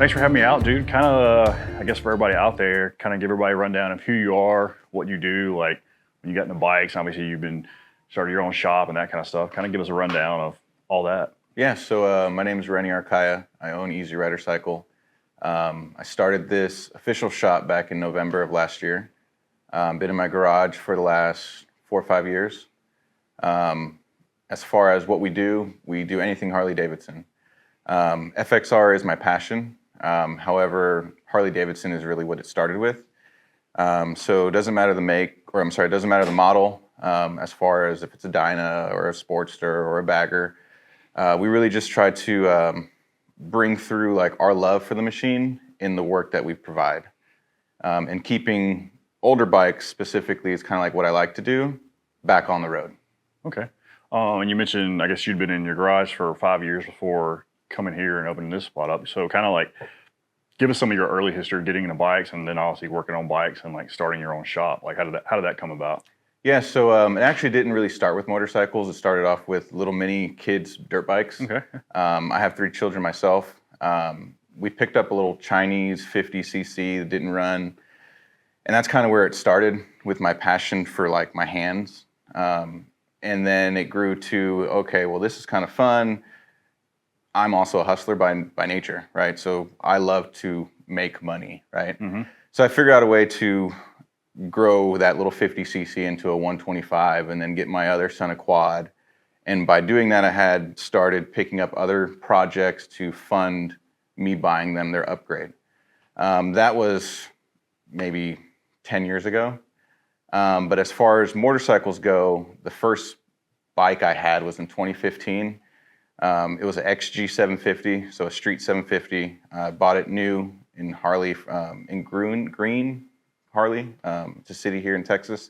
Thanks for having me out, dude. Kind of, I guess for everybody out there, kind of give everybody a rundown of who you are, what you do. Like when you got into bikes, obviously you've been started your own shop and that kind of stuff. Kind of give us a rundown of all that. Yeah, so my name is Renny. I own Easy Rider Cycle. I started this official shop back in November of last year. Been in my garage for the last 4 or 5 years. As far as what we do anything Harley Davidson. FXR is my passion. However, Harley Davidson is really what it started with. So it doesn't matter the it doesn't matter the model, as far as if it's a dyno or a Sportster or a bagger. We really just try to bring through like our love for the machine in the work that we provide. And keeping older bikes specifically is kind of like what I like to do back on the road. Okay. And you mentioned, I guess you'd been in your garage for 5 years before coming here and opening this spot up. So kind of like give us some of your early history getting into bikes and then obviously working on bikes and like starting your own shop. Like how did that come about? Yeah, so it actually didn't really start with motorcycles. It started off with little mini kids dirt bikes. Okay. I have 3 children myself. We picked up a little Chinese 50cc that didn't run. And that's kind of where it started with my passion for like my hands. And then it grew to, okay, well, this is kind of fun. I'm also a hustler by nature, right? So I love to make money, right? Mm-hmm. So I figured out a way to grow that little 50cc into a 125 and then get my other son a quad. And by doing that, I had started picking up other projects to fund me buying them their upgrade. That was maybe 10 years ago. But as far as motorcycles go, the first bike I had was in 2015. It was an XG 750, so a street 750. I bought it new in Harley, in Green Harley. It's a city here in Texas.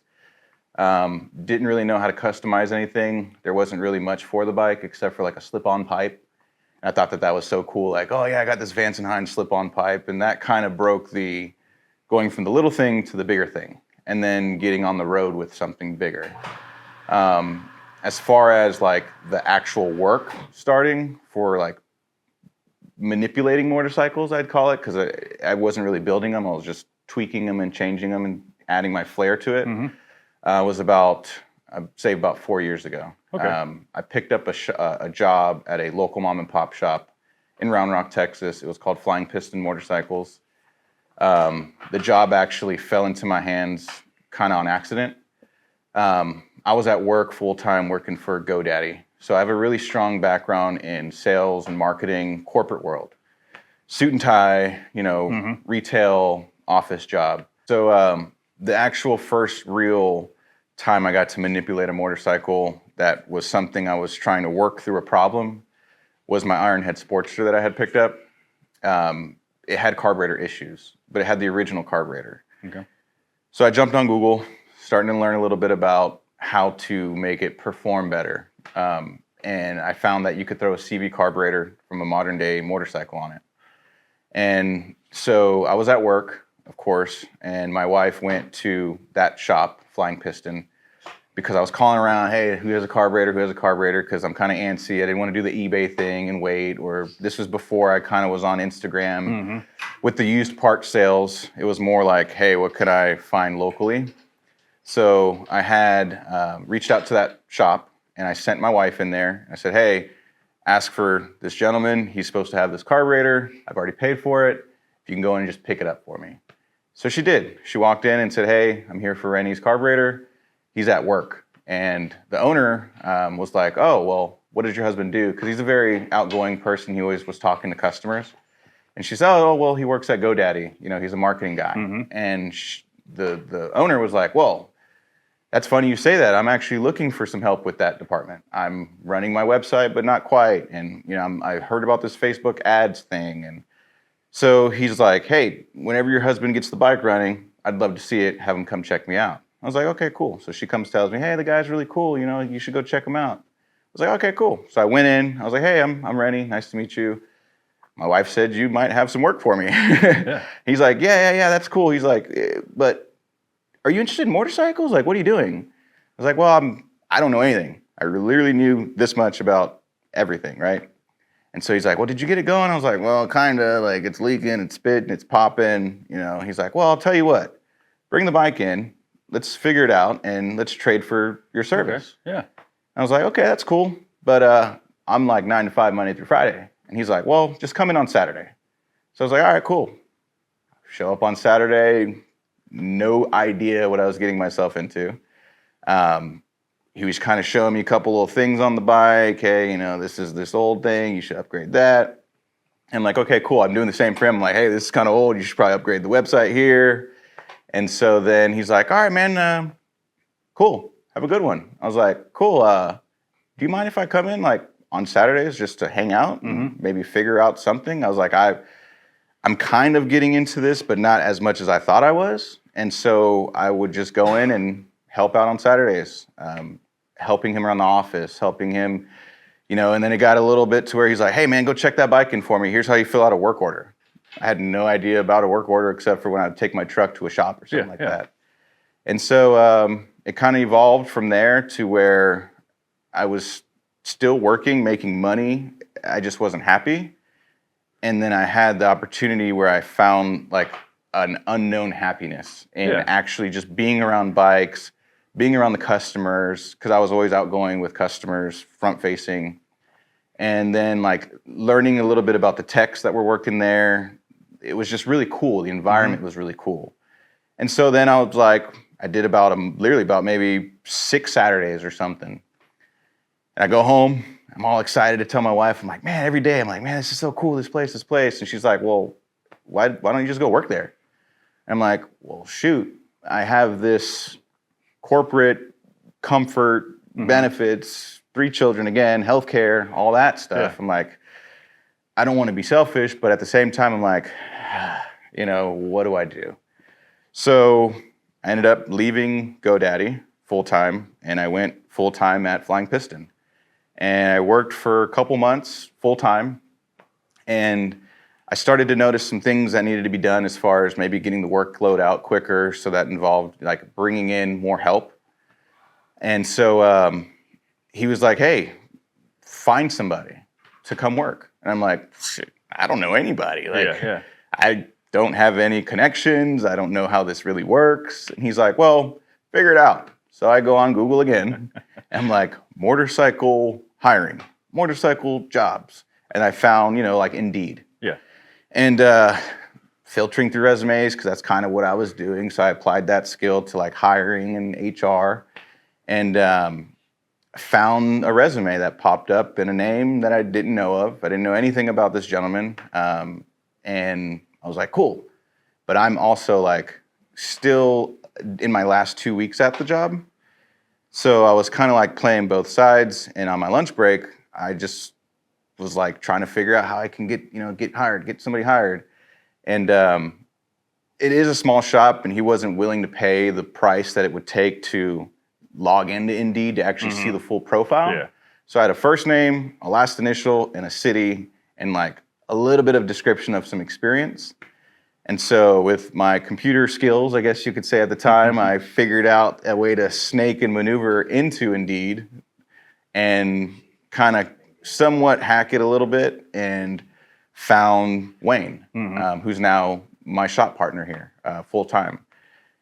Didn't really know how to customize anything. There wasn't really much for the bike except for like a slip-on pipe. And I thought that was so cool. Like, oh yeah, I got this Vance & Hines slip-on pipe. And that kind of broke the going from the little thing to the bigger thing. And then getting on the road with something bigger. As far as like the actual work starting for like manipulating motorcycles, I'd call it, because I wasn't really building them. I was just tweaking them and changing them and adding my flair to it. Mm-hmm. Was about, I'd say about 4 years ago. Okay. I picked up a job at a local mom and pop shop in Round Rock, Texas. It was called Flying Piston Motorcycles. The job actually fell into my hands kind of on accident. I was at work full-time working for GoDaddy. So I have a really strong background in sales and marketing, corporate world. Suit and tie, mm-hmm. Retail, office job. So the actual first real time I got to manipulate a motorcycle that was something I was trying to work through a problem was my Ironhead Sportster that I had picked up. It had carburetor issues, but it had the original carburetor. Okay. So I jumped on Google, starting to learn a little bit about how to make it perform better. And I found that you could throw a CV carburetor from a modern day motorcycle on it. And so I was at work, of course, and my wife went to that shop, Flying Piston, because I was calling around, hey, who has a carburetor, because I'm kind of antsy. I didn't want to do the eBay thing and wait, or this was before I kind of was on Instagram. Mm-hmm. With the used part sales, it was more like, hey, what could I find locally? So I had reached out to that shop, and I sent my wife in there. I said, hey, ask for this gentleman. He's supposed to have this carburetor. I've already paid for it. If you can go in and just pick it up for me. So she did. She walked in and said, hey, I'm here for Renny's carburetor. He's at work. And the owner was like, oh, well, what did your husband do? Because he's a very outgoing person. He always was talking to customers. And she said, oh, well, he works at GoDaddy. He's a marketing guy. Mm-hmm. And the owner was like, well, that's funny you say that. I'm actually looking for some help with that department. I'm running my website, but not quite. And I heard about this Facebook ads thing. And so he's like, hey, whenever your husband gets the bike running, I'd love to see it. Have him come check me out. I was like, okay, cool. So she comes, tells me, hey, the guy's really cool. You should go check him out. I was like, okay, cool. So I went in. I was like, hey, I'm Renny. Nice to meet you. My wife said you might have some work for me. Yeah. He's like, yeah, that's cool. He's like, but are you interested in motorcycles? Like, what are you doing? I was like, well, I don't know anything. I literally knew this much about everything, right? And so he's like, well, did you get it going? I was like, well, kind of, like it's leaking, it's spitting, it's popping, you know. He's like, well, I'll tell you what, bring the bike in, let's figure it out, and let's trade for your service. Okay. Yeah. I was like, okay, that's cool, but I'm like 9 to 5 Monday through Friday. And he's like, well, just come in on Saturday. So I was like, all right, cool. Show up on Saturday, no idea what I was getting myself into. He was kind of showing me a couple little things on the bike. Hey, you know, this is this old thing. You should upgrade that. And I'm like, okay, cool. I'm doing the same for him. I'm like, hey, this is kind of old. You should probably upgrade the website here. And so then he's like, all right, man, cool. Have a good one. I was like, cool. Do you mind if I come in like on Saturdays just to hang out and maybe figure out something? I was like, I'm kind of getting into this, but not as much as I thought I was. And so I would just go in and help out on Saturdays, helping him around the office, helping him, you know, and then it got a little bit to where he's like, hey man, go check that bike in for me. Here's how you fill out a work order. I had no idea about a work order except for when I would take my truck to a shop or something like that. And so it kind of evolved from there to where I was still working, making money. I just wasn't happy. And then I had the opportunity where I found like an unknown happiness in actually just being around bikes, being around the customers, because I was always outgoing with customers, front facing. And then like learning a little bit about the techs that were working there. It was just really cool. The environment was really cool. And so then I was like, I did literally about maybe 6 Saturdays or something. And I go home, I'm all excited to tell my wife, I'm like, man, every day, I'm like, man, this is so cool, this place. And she's like, well, why don't you just go work there? And I'm like, well, shoot, I have this corporate comfort, benefits, 3 children again, healthcare, all that stuff. I'm like, I don't want to be selfish, but at the same time, I'm like, you know, what do I do? So I ended up leaving GoDaddy full-time, and I went full-time at Flying Piston. And I worked for a couple months full-time, and I started to notice some things that needed to be done as far as maybe getting the workload out quicker, so that involved like bringing in more help. And so he was like, hey, find somebody to come work. And I'm like, shit, I don't know anybody. Like, I don't have any connections. I don't know how this really works. And he's like, well, figure it out. So I go on Google again. And I'm like, motorcycle hiring, motorcycle jobs. And I found, you know, like Indeed. Yeah. And filtering through resumes, because that's kind of what I was doing. So I applied that skill to like hiring and HR. And found a resume that popped up in a name that I didn't know of. I didn't know anything about this gentleman. And I was like, cool. But I'm also like still in my last 2 weeks at the job. So I was kind of like playing both sides. And on my lunch break, I just was like trying to figure out how I can get somebody hired. And it is a small shop, and he wasn't willing to pay the price that it would take to log into Indeed to actually see the full profile. Yeah. So I had a first name, a last initial, and a city, and like a little bit of description of some experience. And so with my computer skills, I guess you could say at the time, I figured out a way to snake and maneuver into Indeed and kind of somewhat hack it a little bit, and found Wayne, who's now my shop partner here, full time.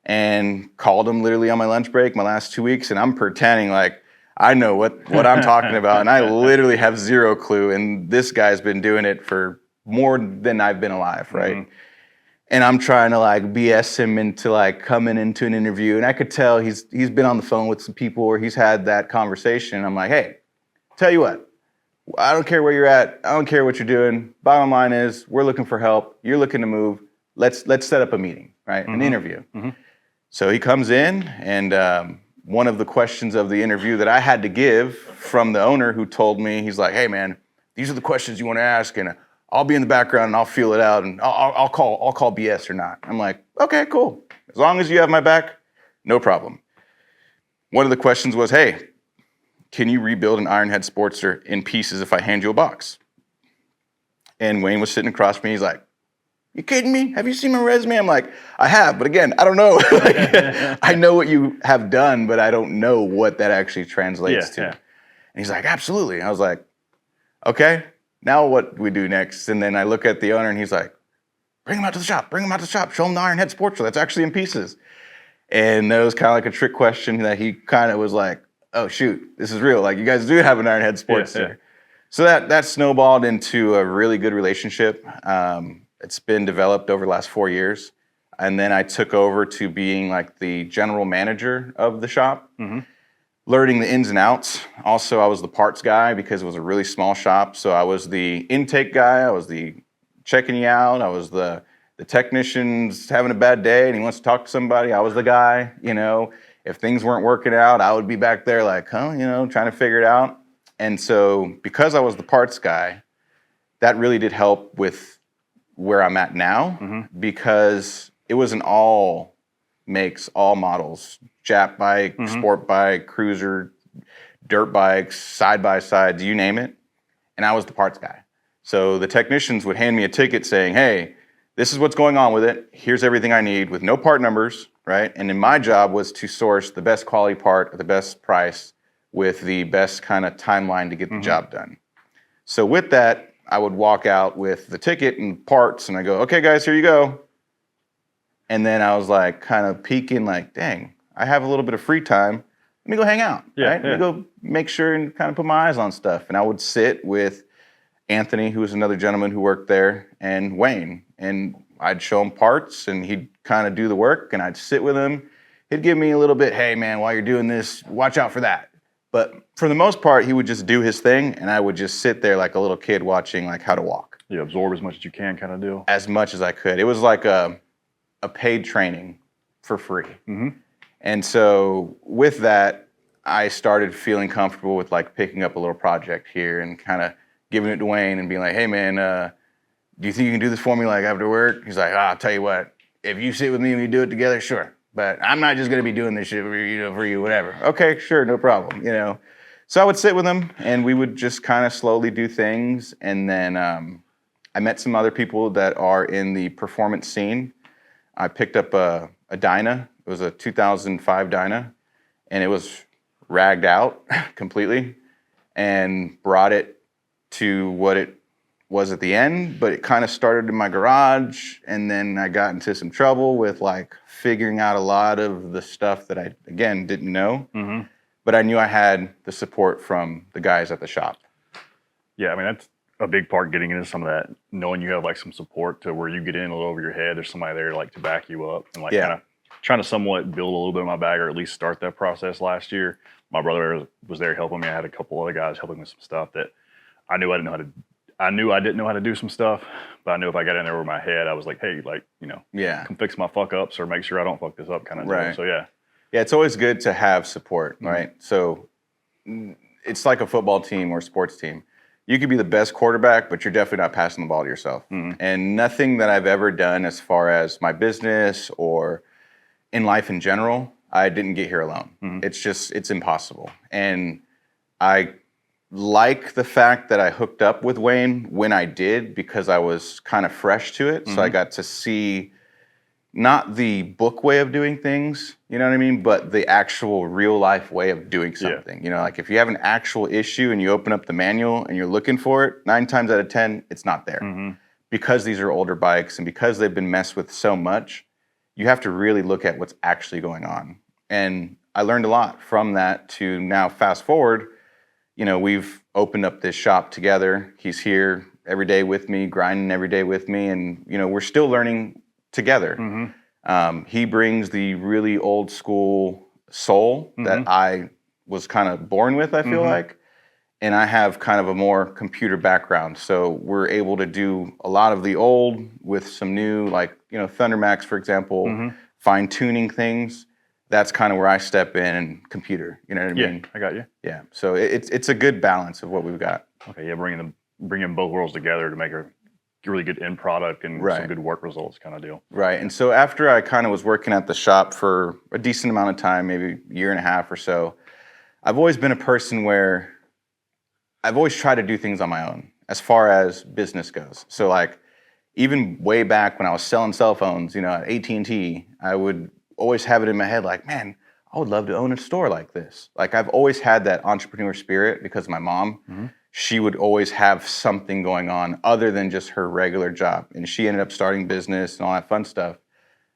And called him literally on my lunch break, my last 2 weeks, and I'm pretending like I know what I'm talking about, and I literally have zero clue, and this guy's been doing it for more than I've been alive, right? And I'm trying to like BS him into like coming into an interview, and I could tell he's been on the phone with some people where he's had that conversation. I'm like, hey, tell you what, I don't care where you're at, I don't care what you're doing. Bottom line is, we're looking for help, you're looking to move, let's set up a meeting, right? An interview. So he comes in, and one of the questions of the interview that I had to give from the owner, who told me, he's like, hey man, these are the questions you want to ask, and I'll be in the background and I'll feel it out, and I'll call BS or not. I'm like, okay, cool. As long as you have my back, no problem. One of the questions was, hey, can you rebuild an Ironhead Sportster in pieces if I hand you a box? And Wayne was sitting across from me. He's like, you kidding me? Have you seen my resume? I'm like, I have, but again, I don't know. Like, I know what you have done, but I don't know what that actually translates to. And he's like, absolutely. I was like, okay, now what do we do next? And then I look at the owner and he's like, bring him out to the shop, show him the Iron Head Sportster that's actually in pieces. And that was kind of like a trick question that he kind of was like, oh shoot, this is real. Like, you guys do have an Iron Head Sportster. Yeah. So that snowballed into a really good relationship. It's been developed over the last 4 years. And then I took over to being like the general manager of the shop, learning the ins and outs. Also, I was the parts guy because it was a really small shop. So I was the intake guy. I was the checking you out. I was the technician's having a bad day and he wants to talk to somebody. I was the guy, you know. If things weren't working out, I would be back there like, huh, you know, trying to figure it out. And so because I was the parts guy, that really did help with where I'm at now, because it was an all makes, all models, Jap bike, sport bike, cruiser, dirt bikes, side-by-sides, you name it. And I was the parts guy. So the technicians would hand me a ticket saying, hey, this is what's going on with it. Here's everything I need with no part numbers, right? And then my job was to source the best quality part at the best price with the best kind of timeline to get the job done. So with that, I would walk out with the ticket and parts and I go, okay guys, here you go. And then I was like kind of peeking like, dang, I have a little bit of free time. Let me go hang out, right? Let me go make sure and kind of put my eyes on stuff. And I would sit with Anthony, who was another gentleman who worked there, and Wayne. And I'd show him parts and he'd kind of do the work and I'd sit with him. He'd give me a little bit, hey man, while you're doing this, watch out for that. But for the most part, he would just do his thing and I would just sit there like a little kid watching like how to walk. You absorb as much as you can kind of deal. As much as I could. It was like a paid training for free. And so with that, I started feeling comfortable with like picking up a little project here and kind of giving it to Wayne and being like, hey man, do you think you can do this for me like after work? He's like, I'll tell you what, if you sit with me and we do it together, sure. But I'm not just gonna be doing this shit for you, whatever. Okay, sure, no problem, you know. So I would sit with him and we would just kind of slowly do things. And then I met some other people that are in the performance scene. I picked up a dyno. It was a 2005 dyno and it was ragged out completely and brought it to what it was at the end, but it kind of started in my garage and then I got into some trouble with like figuring out a lot of the stuff that I, again, didn't know, but I knew I had the support from the guys at the shop. Yeah, I mean, that's a big part, getting into some of that, knowing you have like some support to where you get in a little over your head. There's somebody there like to back you up and like kind of trying to somewhat build a little bit of my bag or at least start that process last year. My brother was there helping me. I had a couple other guys helping with some stuff that I knew I didn't know how to do some stuff, but I knew if I got in there over my head, I was like, hey, like, you know, come fix my fuck ups or make sure I don't fuck this up kind of thing. So yeah, it's always good to have support, right? So it's like a football team or sports team. You could be the best quarterback, but you're definitely not passing the ball to yourself. And nothing that I've ever done as far as my business or in life in general, I didn't get here alone. It's impossible. And I like the fact that I hooked up with Wayne when I did because I was kind of fresh to it. So I got to see not the book way of doing things, you know what I mean, but the actual real life way of doing something. You know, like if you have an actual issue and you open up the manual and you're looking for it, 9 times out of 10, it's not there. Because these are older bikes and because they've been messed with so much, you have to really look at what's actually going on. And I learned a lot from that to now fast forward, you know, we've opened up this shop together. He's here every day with me, grinding every day with me. And, you know, we're still learning together. He brings the really old school soul that I was kind of born with, I feel like. And I have kind of a more computer background. So we're able to do a lot of the old with some new, like, you know, ThunderMax, for example, fine tuning things. That's kind of where I step in and computer, you know what I mean? I got you. Yeah, so it's a good balance of what we've got. Okay, yeah, bringing both worlds together to make a really good end product and some good work results kind of deal. Right, and so after I kind of was working at the shop for a decent amount of time, maybe a year and a half or so, I've always been a person where I've always tried to do things on my own as far as business goes. So like even way back when I was selling cell phones, you know, at AT&T, I would always have it in my head like, man, I would love to own a store like this. Like I've always had that entrepreneur spirit because of my mom. she would always have something going on other than just her regular job. And she ended up starting business and all that fun stuff.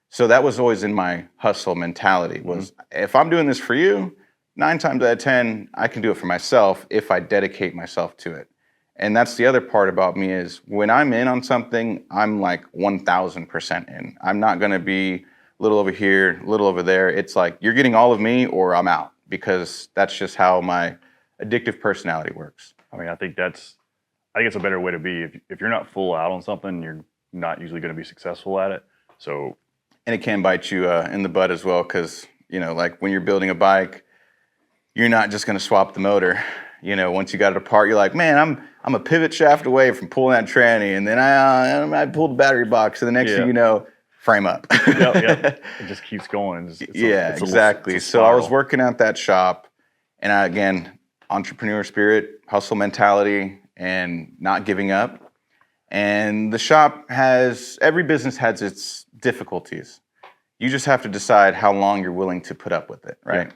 So that was always in my hustle mentality was if I'm doing this for you, 9 times out of 10, I can do it for myself if I dedicate myself to it. And that's the other part about me is when I'm in on something, I'm like 1000% in. I'm not going to be a little over here, a little over there. It's like you're getting all of me or I'm out, because that's just how my addictive personality works. I mean, I think it's a better way to be. If you're not full out on something, you're not usually going to be successful at it. So, and it can bite you in the butt as well, because like when you're building a bike, you're not just going to swap the motor. Once you got it apart, you're like, man, I'm a pivot shaft away from pulling that tranny, and then I pulled the battery box, and the next thing you know, frame up. Yep. It just keeps going. Exactly. So I was working at that shop, and again, entrepreneur spirit, hustle mentality, and not giving up. And the shop every business has its difficulties. You just have to decide how long you're willing to put up with it, right? Yeah.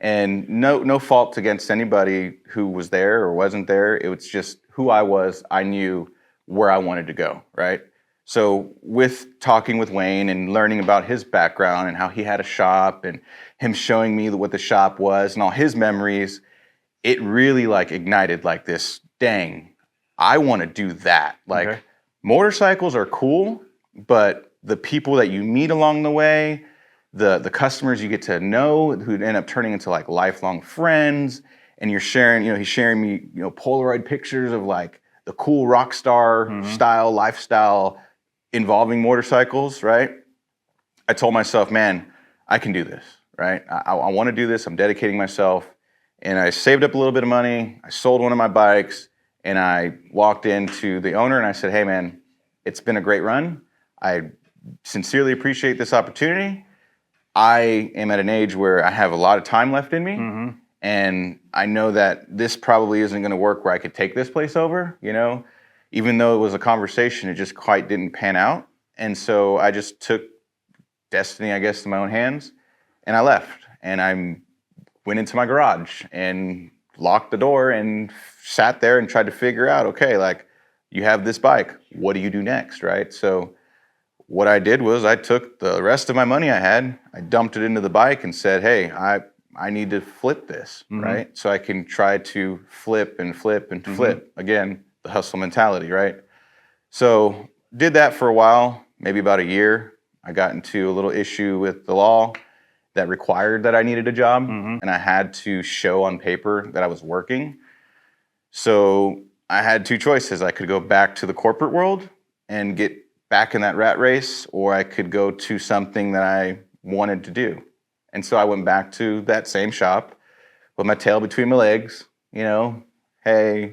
And no fault against anybody who was there or wasn't there. It was just who I was. I knew where I wanted to go, right? So with talking with Wayne and learning about his background and how he had a shop and him showing me what the shop was and all his memories, it really ignited this, dang, I want to do that. Motorcycles are cool, but the people that you meet along the way, the customers you get to know who end up turning into lifelong friends, and you're sharing, he's sharing me, Polaroid pictures of the cool rock star style lifestyle involving motorcycles, right? I told myself, man, I can do this, right? I want to do this. I'm dedicating myself. And I saved up a little bit of money. I sold one of my bikes, and I walked into the owner and I said, hey man, it's been a great run. I sincerely appreciate this opportunity. I am at an age where I have a lot of time left in me, and I know that this probably isn't going to work where I could take this place over, even though it was a conversation, it just quite didn't pan out. And so I just took destiny, I guess, in my own hands, and I left. And I went into my garage and locked the door and sat there and tried to figure out, okay, you have this bike, what do you do next, right? So what I did was I took the rest of my money I had, I dumped it into the bike and said, hey, I need to flip this, right? So I can try to flip and flip and flip. Again, the hustle mentality, right? So did that for a while, maybe about a year. I got into a little issue with the law that required that I needed a job, and I had to show on paper that I was working. So I had 2 choices. I could go back to the corporate world and get back in that rat race, or I could go to something that I wanted to do. And so I went back to that same shop with my tail between my legs, hey,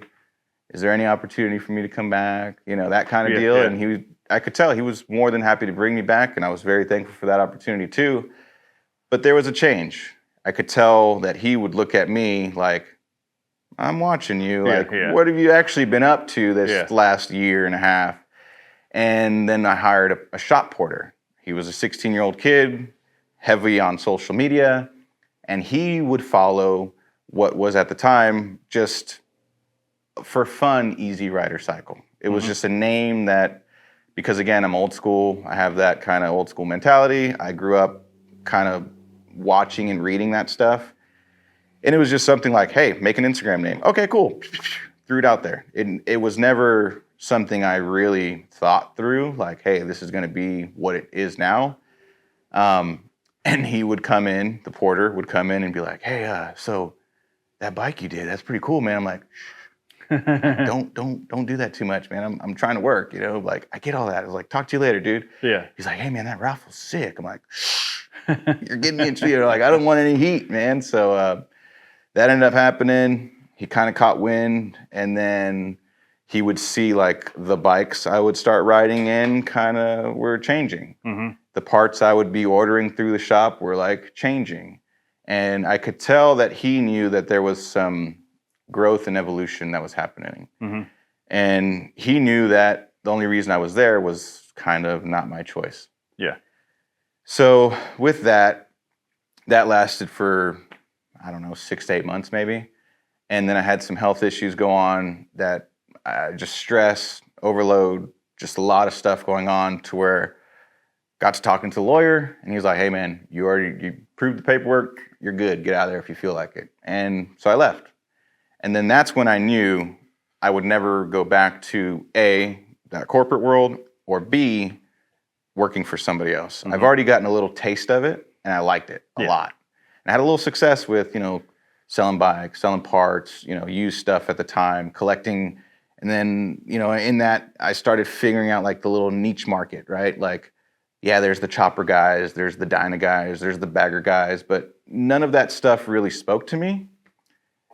is there any opportunity for me to come back? That kind of deal. Yeah. And I could tell he was more than happy to bring me back, and I was very thankful for that opportunity too. But there was a change. I could tell that he would look at me like, I'm watching you. What have you actually been up to this last year and a half? And then I hired a shop porter. He was a 16-year-old kid, heavy on social media, and he would follow what was at the time just for fun, Easy Rider Cycle. It was just a name that, because again, I'm old school. I have that kind of old school mentality. I grew up kind of watching and reading that stuff. And it was just something like, hey, make an Instagram name. Okay, cool. Threw it out there. It was never something I really thought through, like, hey, this is going to be what it is now. And he would come in, the porter would come in and be like, hey, so that bike you did, that's pretty cool, man. I'm like, don't do that too much, man. I'm trying to work, I get all that. I was like, talk to you later, dude. Yeah. He's like, hey man, that raffle's sick. I'm like, shh, you're getting me into I don't want any heat, man. So that ended up happening. He kind of caught wind, and then he would see the bikes I would start riding in kind of were changing. The parts I would be ordering through the shop were changing. And I could tell that he knew that there was some growth and evolution that was happening. And he knew that the only reason I was there was kind of not my choice. Yeah. So with that lasted for, I don't know, 6 to 8 months maybe. And then I had some health issues go on that just stress, overload, just a lot of stuff going on to where got to talking to the lawyer and he was like, hey man, you proved the paperwork, you're good, get out of there if you feel like it. And so I left. And then that's when I knew I would never go back to A, that corporate world, or B, working for somebody else. I've already gotten a little taste of it and I liked it a lot. And I had a little success with, selling bikes, selling parts, used stuff at the time, collecting. And then, in that, I started figuring out like the little niche market, right? Like, yeah, there's the chopper guys, there's the dyno guys, there's the bagger guys, but none of that stuff really spoke to me.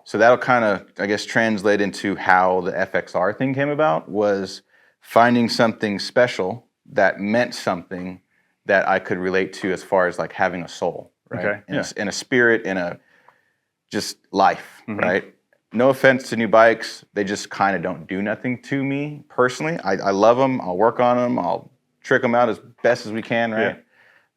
So that'll kind of, I guess, translate into how the FXR thing came about, was finding something special that meant something that I could relate to as far as like having a soul, right? Okay. In a spirit, in a just life, right? No offense to new bikes, they just kind of don't do nothing to me personally. I love them, I'll work on them, I'll trick them out as best as we can, right? Yeah.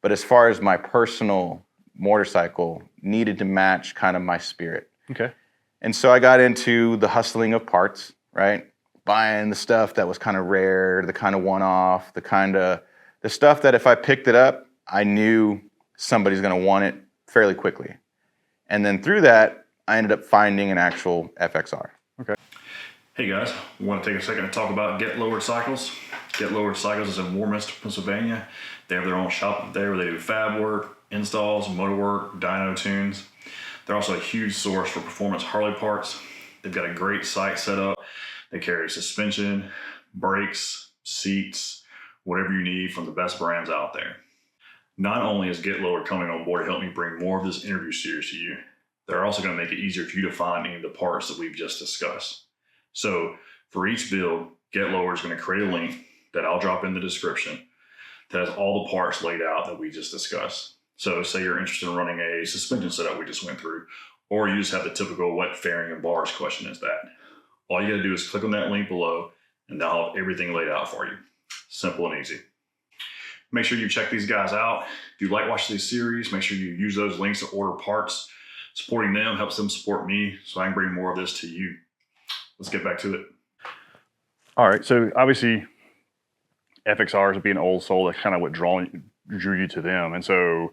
But as far as my personal motorcycle needed to match kind of my spirit. Okay. And so I got into the hustling of parts, right? Buying the stuff that was kind of rare, the kind of one-off, the stuff that if I picked it up, I knew somebody's gonna want it fairly quickly. And then through that, I ended up finding an actual FXR. Okay. Hey guys, I want to take a second to talk about Get Lowered Cycles. Get Lowered Cycles is in Warminster, Pennsylvania. They have their own shop up there where they do fab work, installs, motor work, dyno tunes. They're also a huge source for performance Harley parts. They've got a great site set up. They carry suspension, brakes, seats, whatever you need from the best brands out there. Not only is Get Lowered coming on board to help me bring more of this interview series to you, they're also going to make it easier for you to find any of the parts that we've just discussed. So for each build, Get Lowered is going to create a link that I'll drop in the description that has all the parts laid out that we just discussed. So say you're interested in running a suspension setup we just went through, or you just have the typical what fairing and bars question is that. All you got to do is click on that link below and they'll have everything laid out for you. Simple and easy. Make sure you check these guys out. If you like watching these series, make sure you use those links to order parts. Supporting them helps them support me so I can bring more of this to you. Let's get back to it. All right, so obviously FXRs would be an old soul. That's kind of what drew you to them. And so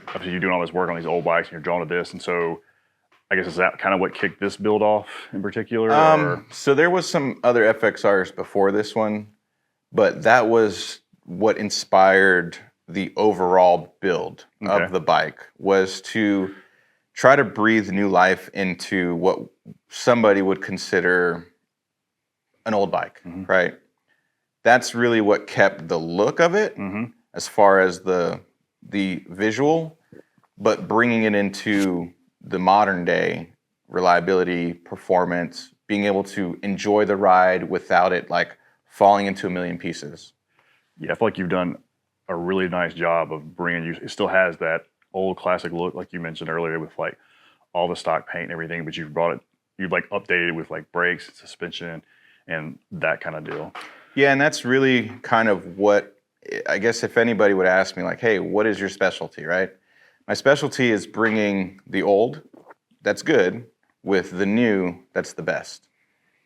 obviously you're doing all this work on these old bikes and you're drawn to this. And so I guess is that kind of what kicked this build off in particular? So there was some other FXRs before this one, but that was what inspired the overall build of the bike, was to try to breathe new life into what somebody would consider an old bike, right? That's really what kept the look of it as far as the visual, but bringing it into the modern day reliability, performance, being able to enjoy the ride without it like falling into a million pieces. Yeah, I feel like you've done a really nice job of bringing you. It still has that old classic look, like you mentioned earlier, with like all the stock paint and everything, but you've like updated with like brakes, suspension, and that kind of deal. Yeah, and that's really kind of what, I guess if anybody would ask me like, hey, what is your specialty, right? My specialty is bringing the old, that's good, with the new, that's the best.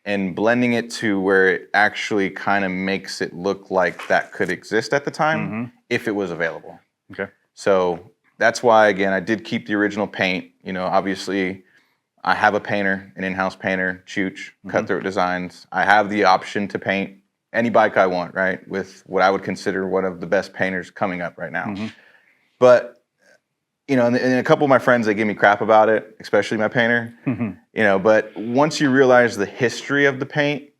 And blending it to where it actually kind of makes it look like that could exist at the time, if it was available. Okay. So that's why, again, I did keep the original paint. Obviously, I have a painter, an in-house painter, Chooch, Cutthroat Designs. I have the option to paint any bike I want, right, with what I would consider one of the best painters coming up right now. But and a couple of my friends, they give me crap about it, especially my painter. But once you realize the history of the paint,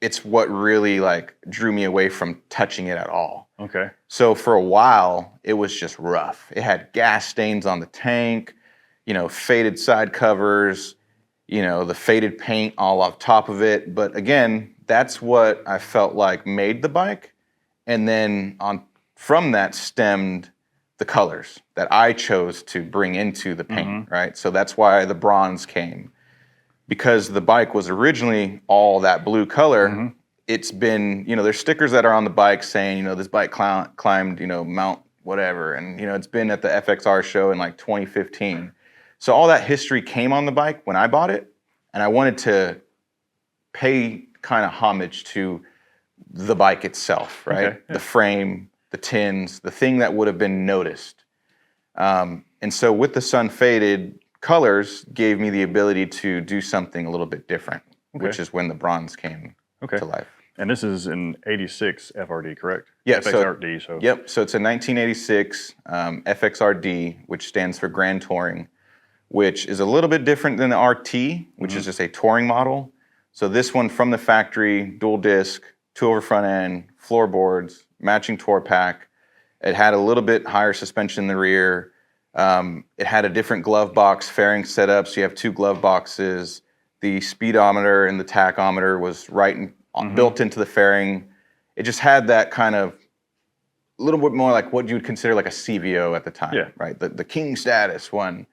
it's what really like drew me away from touching it at all. Okay. So for a while, it was just rough. It had gas stains on the tank, faded side covers, the faded paint all off top of it. But again, that's what I felt like made the bike. And then from that stemmed the colors that I chose to bring into the paint, right? So that's why the bronze came. Because the bike was originally all that blue color, it's been, there's stickers that are on the bike saying, this bike climbed, Mount whatever. And, it's been at the FXR show in like 2015. So all that history came on the bike when I bought it. and I wanted to pay kind of homage to the bike itself, right? Okay, yeah. The frame, the tins, the thing that would have been noticed. And so with the sun faded colors gave me the ability to do something a little bit different, which is when the bronze came to life. And this is an 86 FRD, correct? Yeah, FXRD. So yep. So it's a 1986 FXRD, which stands for Grand Touring, which is a little bit different than the RT, which is just a touring model. So this one from the factory, dual disc, 2-over front end, floorboards, matching tour pack. It had a little bit higher suspension in the rear. It had a different glove box fairing setup, so you have 2 glove boxes. The speedometer and the tachometer was built into the fairing. It just had that kind of a little bit more like what you would consider like a CVO at the time, right? The king status one.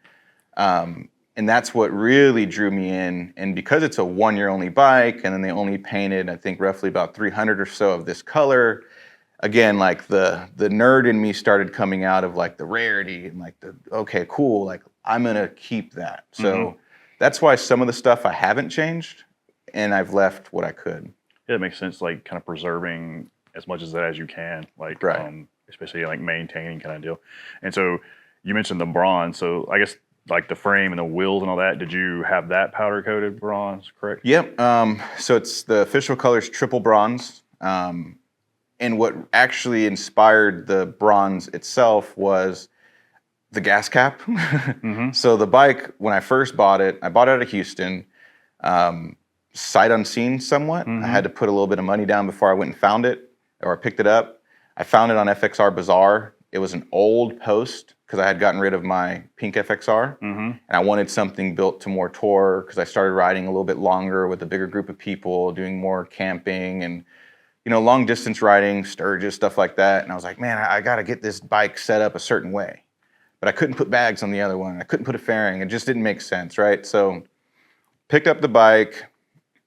And that's what really drew me in. And because it's a 1-year only bike, and then they only painted, I think, roughly about 300 or so of this color, again, like the nerd in me started coming out of like the rarity and like okay, cool, like I'm gonna keep that. So that's why some of the stuff I haven't changed, and I've left what I could. Yeah, it makes sense, like kind of preserving as much of that as you can, like especially like maintaining kind of deal. And so you mentioned the bronze, so I guess like the frame and the wheels and all that, did you have that powder coated bronze, correct? Yep. So it's the official color's triple bronze. And what actually inspired the bronze itself was the gas cap. So the bike, when I first bought it, I bought it out of Houston, sight unseen somewhat. I had to put a little bit of money down before I went and found it, or I picked it up. I found it on FXR Bazaar. It was an old post because I had gotten rid of my pink FXR, and I wanted something built to more tour because I started riding a little bit longer with a bigger group of people, doing more camping and long distance riding, Sturgis, stuff like that. And I was like, man, I got to get this bike set up a certain way. But I couldn't put bags on the other one. I couldn't put a fairing. It just didn't make sense, right? So picked up the bike.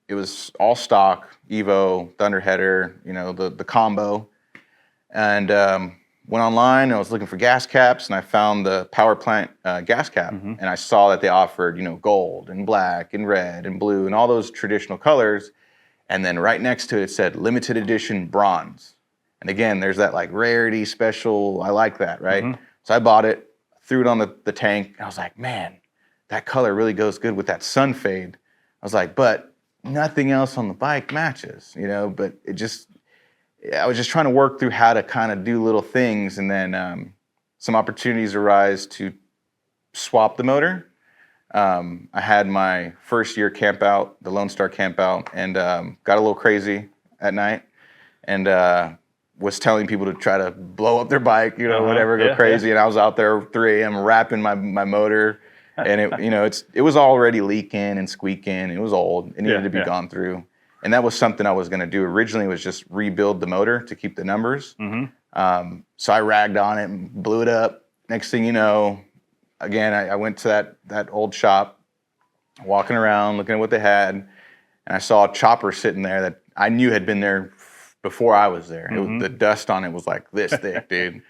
It was all stock, Evo, Thunder header, the combo. And went online, and I was looking for gas caps, and I found the power plant gas cap. And I saw that they offered, gold and black and red and blue and all those traditional colors. And then right next to it, it said limited edition bronze. And again, there's that like rarity special. I like that, right? So I bought it, threw it on the tank, and I was like, man, that color really goes good with that sun fade. I was like, but nothing else on the bike matches, but I was just trying to work through how to kind of do little things. And then some opportunities arise to swap the motor. I had my first year camp out, the Lone Star camp out, and got a little crazy at night, and was telling people to try to blow up their bike, whatever, go crazy. And I was out there 3 a.m. wrapping my motor, and it was already leaking and squeaking. It was old. It needed to be gone through, and that was something I was going to do originally, was just rebuild the motor to keep the numbers. So I ragged on it and blew it up. Next thing you know, again, I went to that old shop, walking around, looking at what they had, and I saw a chopper sitting there that I knew had been there before I was there. The dust on it was like this thick, dude.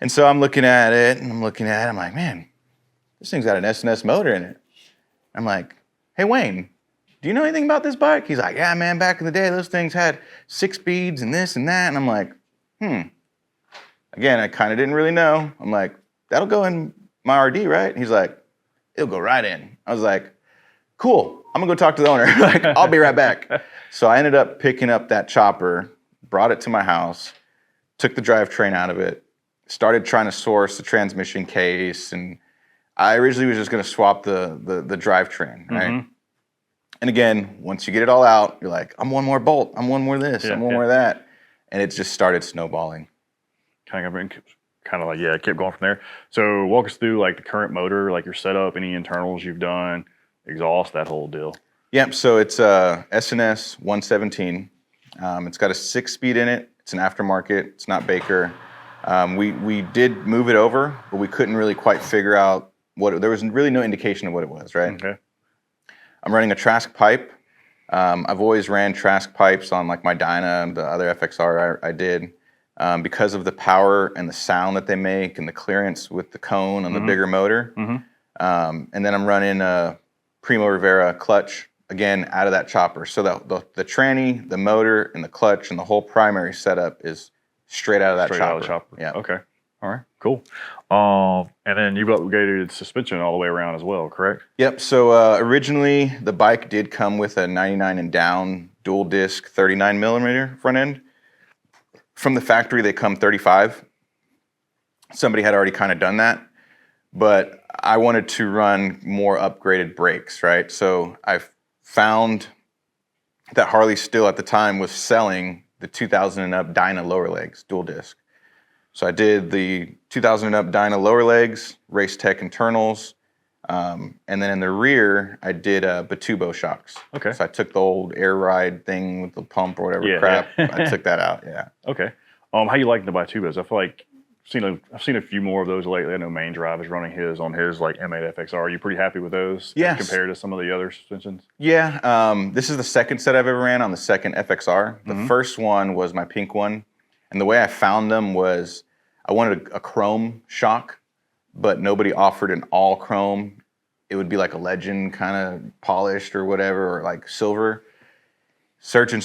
And so I'm looking at it, and I'm like, man, this thing's got an S&S motor in it. I'm like, hey, Wayne, do you know anything about this bike? He's like, yeah, man, back in the day, those things had 6 speeds and this and that. And I'm like, Again, I kind of didn't really know. I'm like, that'll go in my RD, right? He's like, it'll go right in. I was like, cool, I'm gonna go talk to the owner. Like, I'll be right back. So I ended up picking up that chopper, brought it to my house, took the drivetrain out of it, started trying to source the transmission case, and I originally was just gonna swap the drivetrain, right? And again, once you get it all out, you're like, I'm one more bolt, I'm one more this, I'm one more that. And it just started snowballing. Kind of like, kept going from there. So walk us through like the current motor, like your setup, any internals you've done, exhaust, that whole deal. Yep, so it's a S&S 117. It's got a 6-speed in it. It's an aftermarket. It's not Baker. We did move it over, but we couldn't really quite figure out there was really no indication of what it was, right? Okay. I'm running a Trask pipe. I've always ran Trask pipes on like my Dyna and the other FXR I did because of the power and the sound that they make and the clearance with the cone on the bigger motor. And then I'm running a Primo Rivera clutch, again, out of that chopper. So the tranny, the motor, and the clutch, and the whole primary setup is straight out of that Straight chopper. out of the chopper. Yeah. Okay. All right. Cool. And then you've upgraded suspension all the way around as well, correct? Yep. So originally the bike did come with a 99 and down dual disc 39 millimeter front end. From the factory, they come 35. Somebody had already kind of done that, but I wanted to run more upgraded brakes, right? So I found that Harley still at the time was selling the 2000 and up Dyna lower legs, dual disc. So I did the 2000 and up Dyna lower legs, Race Tech internals, and then in the rear, I did BenTmoto shocks. Okay. So I took the old air ride thing with the pump or whatever crap. I took that out. Yeah. Okay. How you like the BenTmotos? I feel like I've seen a few more of those lately. I know Main Drive is running his on his like M8 FXR. Are you pretty happy with those? Yes. Compared to some of the other suspensions? Yeah. This is the second set I've ever ran on the second FXR. The first one was my pink one. And the way I found them was I wanted a chrome shock, but nobody offered an all chrome. It would be like a Legend kind of polished or whatever, or like silver. Searching,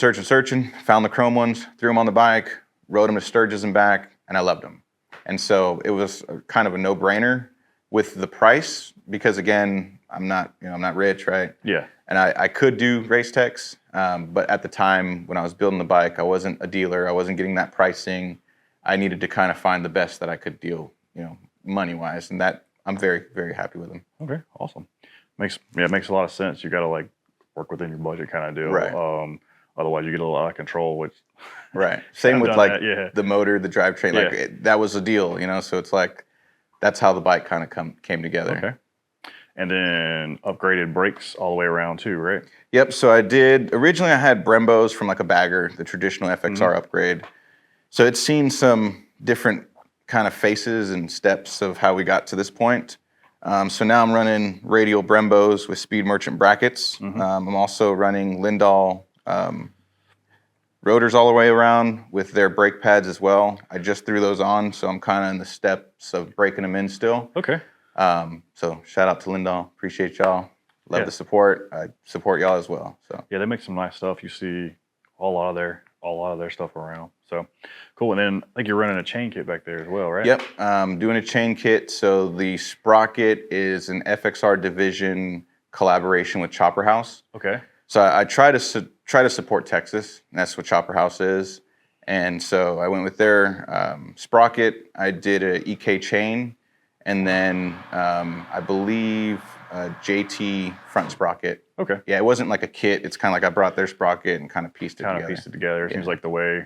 found the chrome ones, threw them on the bike, rode them to Sturgis and back, and I loved them. And so it was kind of a no-brainer with the price because, again, I'm not rich, right? Yeah. And I could do race techs, but at the time when I was building the bike, I wasn't a dealer. I wasn't getting that pricing. I needed to kind of find the best that I could deal, money-wise, and that I'm very, very happy with them. Okay, awesome. It makes a lot of sense. You got to like work within your budget kind of deal. Right. Otherwise, you get a little out of control. Which right. Same with like that, the motor, the drivetrain. Like that was a deal, So it's like that's how the bike kind of came together. Okay. And then upgraded brakes all the way around too, right? Yep. So originally I had Brembos from like a bagger, the traditional FXR upgrade. So it's seen some different kind of faces and steps of how we got to this point. So now I'm running radial Brembos with Speed Merchant brackets. I'm also running Lindahl rotors all the way around with their brake pads as well. I just threw those on, so I'm kind of in the steps of breaking them in still. Okay. So shout out to Lindahl. Appreciate y'all. Love the support. I support y'all as well. So yeah, they make some nice stuff. You see a lot of their stuff around. So cool. And then I think you're running a chain kit back there as well, right? Yep. Doing a chain kit. So the sprocket is an FXR division collaboration with Chopper House. Okay. So I try to support Texas, and that's what Chopper House is. And so I went with their sprocket. I did a EK chain, and then I believe JT front sprocket. Okay. Yeah, it wasn't like a kit. It's kind of like I brought their sprocket and kind of pieced it together. It seems like the way,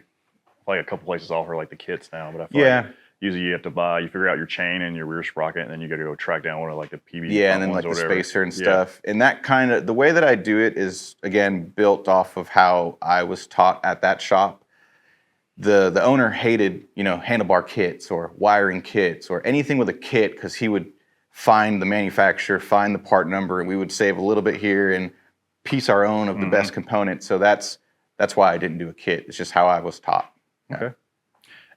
like a couple places offer like the kits now, but I feel like usually you have to you figure out your chain and your rear sprocket, and then you got to go track down one of like the PB. Yeah, and then like the spacer and stuff. And that kind of, the way that I do it is, again, built off of how I was taught at that shop. The owner hated, handlebar kits or wiring kits or anything with a kit because he would find the manufacturer, find the part number, and we would save a little bit here and piece our own of the best component. So that's why I didn't do a kit. It's just how I was taught. Okay.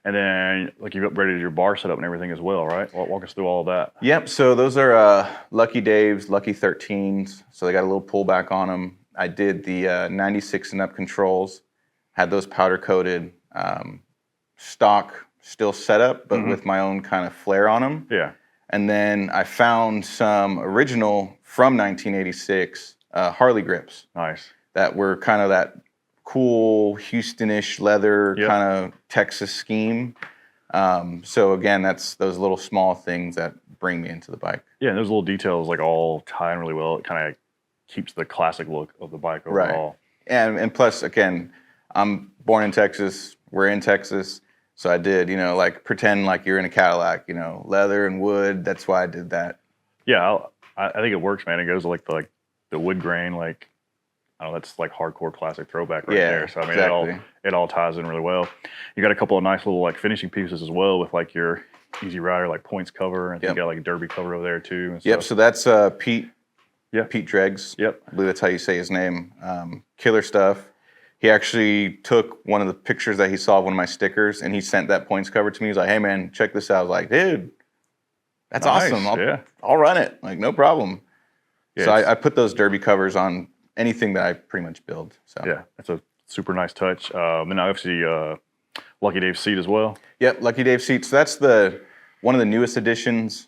And then, like, you've upgraded your bar setup and everything as well, right? Walk us through all of that. Yep. So those are Lucky Dave's Lucky 13s. So they got a little pullback on them. I did the 96 and up controls, had those powder coated, stock still set up, but with my own kind of flair on them. Yeah. And then I found some original from 1986 Harley grips. Nice. That were kind of that cool Houston-ish leather kind of Texas scheme. So again, that's those little small things that bring me into the bike. Yeah, and those little details like all tie in really well. It kind of keeps the classic look of the bike overall. Right. And plus, again, I'm born in Texas. We're in Texas. So I did, like pretend like you're in a Cadillac, leather and wood. That's why I did that. Yeah, I think it works, man. It goes like the wood grain, like, I don't know, that's like hardcore classic throwback right there. So I mean, exactly. it all ties in really well. You got a couple of nice little like finishing pieces as well with like your Easy Rider like points cover, and you got like a derby cover over there too. And so that's Pete. Yeah, Pete Dreggs. Yep, I believe that's how you say his name. Killer stuff. He actually took one of the pictures that he saw of one of my stickers, and he sent that points cover to me. He's like, "Hey man, check this out." I was like, "Dude, that's awesome. I'll run it. Like, no problem." Yeah, So I put those derby covers on anything that I pretty much build. So yeah, that's a super nice touch. Then obviously Lucky Dave seat as well. Yep, Lucky Dave seats. So that's one of the newest additions.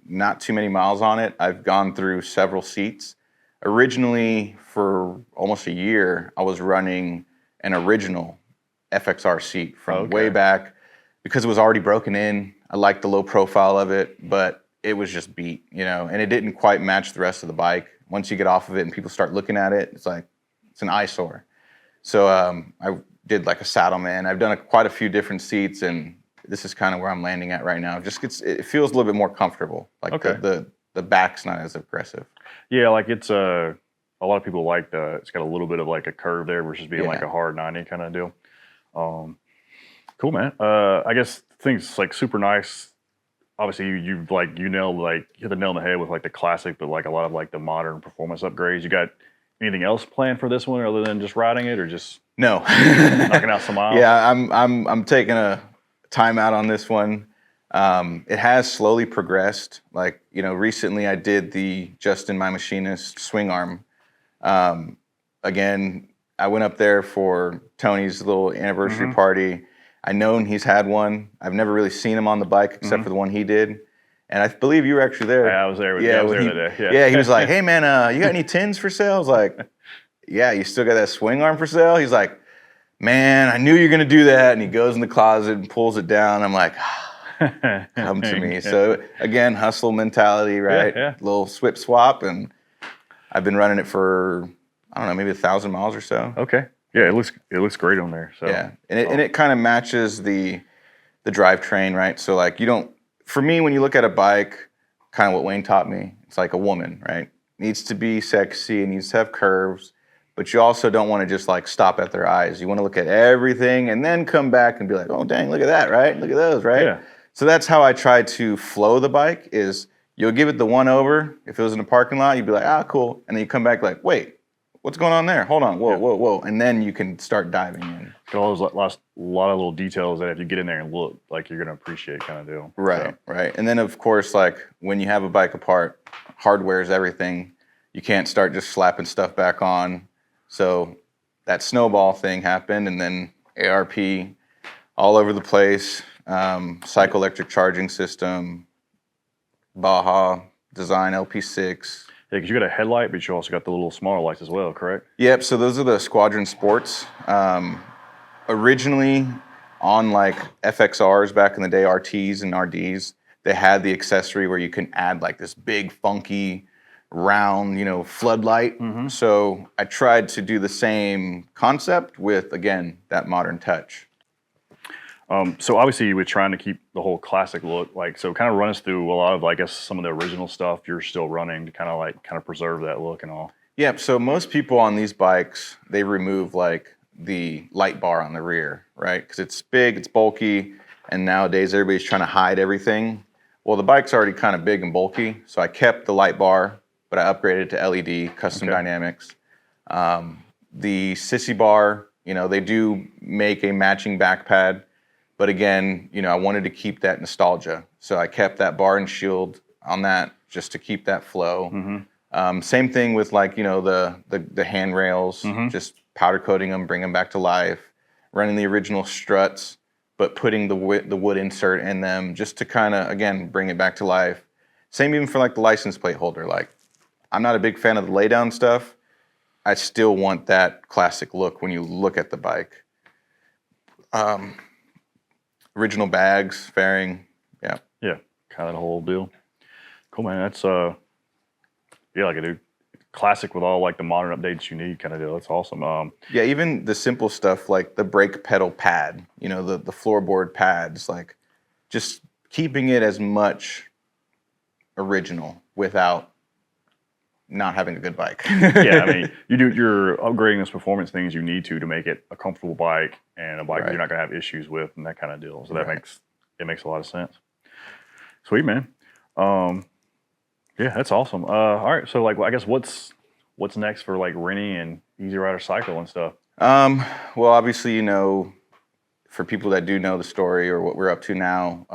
Not too many miles on it. I've gone through several seats. Originally, for almost a year, I was running an original FXR seat from way back because it was already broken in. I liked the low profile of it, but it was just beat, and it didn't quite match the rest of the bike. Once you get off of it and people start looking at it, it's like, it's an eyesore. So I did like a Saddleman. I've done quite a few different seats, and this is kind of where I'm landing at right now. It feels a little bit more comfortable. Like the back's not as aggressive. Yeah, like it's a lot of people like it's got a little bit of like a curve there versus being like a hard 90 kind of deal. Cool, man. I guess things like super nice. Obviously, you nailed hit the nail on the head with like the classic, but like a lot of like the modern performance upgrades. You got anything else planned for this one other than just riding it, or just no knocking out some miles? Yeah, I'm taking a time out on this one. It has slowly progressed. Like, recently I did the Justin My Machinist swing arm. Again, I went up there for Tony's little anniversary party. I known he's had one. I've never really seen him on the bike except for the one he did. And I believe you were actually there. Yeah, I was there. I was there that day. Yeah, he was like, "Hey man, you got any tins for sale?" I was like, "Yeah, you still got that swing arm for sale?" He's like, "Man, I knew you were gonna do that." And he goes in the closet and pulls it down. I'm like, come to me. So again, hustle mentality, right? Yeah. Little swip swap, and I've been running it for, I don't know, maybe 1,000 miles or so. Okay. Yeah, it looks great on there. So yeah, and it kind of matches the drivetrain, right? So like for me, when you look at a bike, kind of what Wayne taught me, it's like a woman, right? Needs to be sexy, it needs to have curves, but you also don't want to just like stop at their eyes. You want to look at everything and then come back and be like, oh dang, look at that, right? Look at those, right? Yeah. So that's how I try to flow the bike. Is you'll give it the one over. If it was in a parking lot, you'd be like, ah, cool, and then you come back like, wait, what's going on there? Hold on, whoa, and then you can start diving in. Got all those lot of little details that if you get in there and look, like you're gonna appreciate, kind of deal. Right, right. And then of course, like when you have a bike apart, hardware is everything. You can't start just slapping stuff back on. So that snowball thing happened, and then ARP all over the place. Cycle electric charging system, Baja Design LP6. Yeah, because you got a headlight, but you also got the little smaller lights as well, correct? Yep, so those are the Squadron Sports. Originally, on like FXRs back in the day, RTs and RDs, they had the accessory where you can add like this big, funky, round, floodlight. So I tried to do the same concept with, again, that modern touch. So obviously you were trying to keep the whole classic look, so kind of run us through a lot of, I guess, some of the original stuff you're still running to kind of preserve that look and all. Yep, so most people on these bikes, they remove like the light bar on the rear, right? Because it's big, it's bulky, and nowadays everybody's trying to hide everything. Well, the bike's already kind of big and bulky, so I kept the light bar, but I upgraded to LED, custom dynamics. The sissy bar, they do make a matching back pad. But again, I wanted to keep that nostalgia. So I kept that bar and shield on that just to keep that flow. Same thing with like, the handrails, just powder coating them, bring them back to life, running the original struts, but putting the wood insert in them just to kind of, again, bring it back to life. Same even for like the license plate holder. Like, I'm not a big fan of the lay down stuff. I still want that classic look when you look at the bike. Original bags, fairing, yeah. Yeah, kind of the whole deal. Cool, man. That's like a classic with all like the modern updates you need kind of deal. That's awesome. Yeah, even the simple stuff like the brake pedal pad, the floorboard pads, like just keeping it as much original without not having a good bike. Yeah, I mean, you're upgrading those performance things you need to make it a comfortable bike and a bike that you're not going to have issues with and that kind of deal. So that makes a lot of sense. Sweet, man. Yeah, that's awesome. All right, so like, I guess what's next for like Renny and Easy Rider Cycle and stuff? Well, obviously, for people that do know the story or what we're up to now,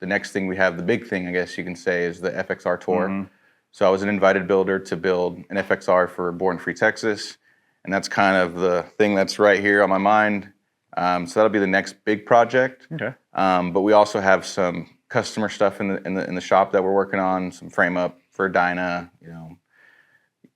the next thing we have, the big thing, I guess you can say, is the FXR Tour. So I was an invited builder to build an FXR for Born Free Texas, and that's kind of the thing that's right here on my mind. So that'll be the next big project. Okay. But we also have some customer stuff in the shop that we're working on, some frame up for dyno. You know,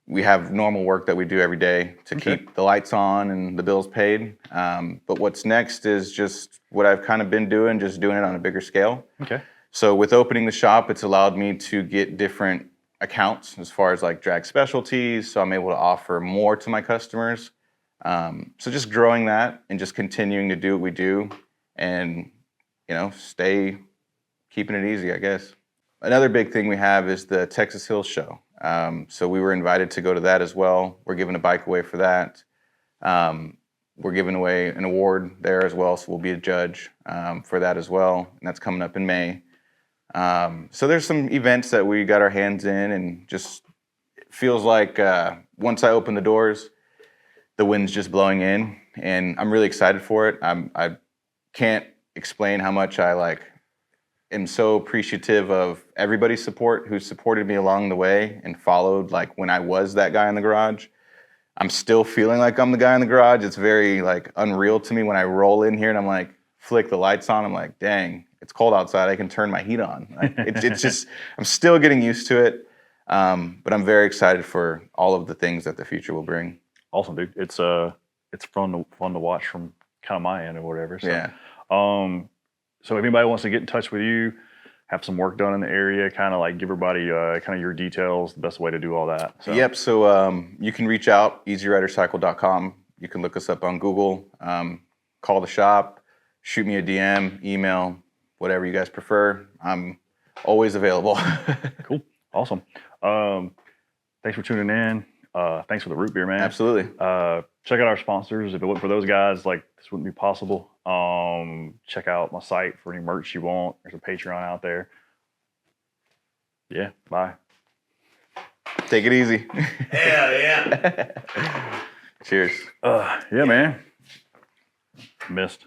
we have normal work that we do every day to keep the lights on and the bills paid. But what's next is just what I've kind of been doing, just doing it on a bigger scale. Okay. So with opening the shop, it's allowed me to get different accounts as far as like drag specialties. So I'm able to offer more to my customers. So just growing that and just continuing to do what we do and, you know, keeping it easy, I guess. Another big thing we have is the Texas Hills Show. So we were invited to go to that as well. We're giving a bike away for that. We're giving away an award there as well, so we'll be a judge for that as well, and that's coming up in May. So there's some events that we got our hands in, and just it feels like once I open the doors, the wind's just blowing in, and I'm really excited for it. I can't explain how much I am so appreciative of everybody's support who supported me along the way and followed when I was that guy in the garage. I'm still feeling like I'm the guy in the garage. It's very unreal to me when I roll in here and I'm flick the lights on. I'm like, dang, it's cold outside. I can turn my heat on. It's just, I'm still getting used to it. But I'm very excited for all of the things that the future will bring. Awesome, dude. It's fun to watch from kind of my end or whatever. So, yeah. So if anybody wants to get in touch with you, have some work done in the area, kind of give everybody kind of your details, the best way to do all that. So. Yep. So you can reach out, easyridercycle.com. You can look us up on Google, call the shop, shoot me a DM, email, whatever you guys prefer. I'm always available. Cool. Awesome. Thanks for tuning in. Thanks for the root beer, man. Absolutely. Check out our sponsors. If it wasn't for those guys, this wouldn't be possible. Check out my site for any merch you want. There's a Patreon out there. Yeah, bye. Take it easy. Hell yeah. Cheers. Yeah, man. Missed.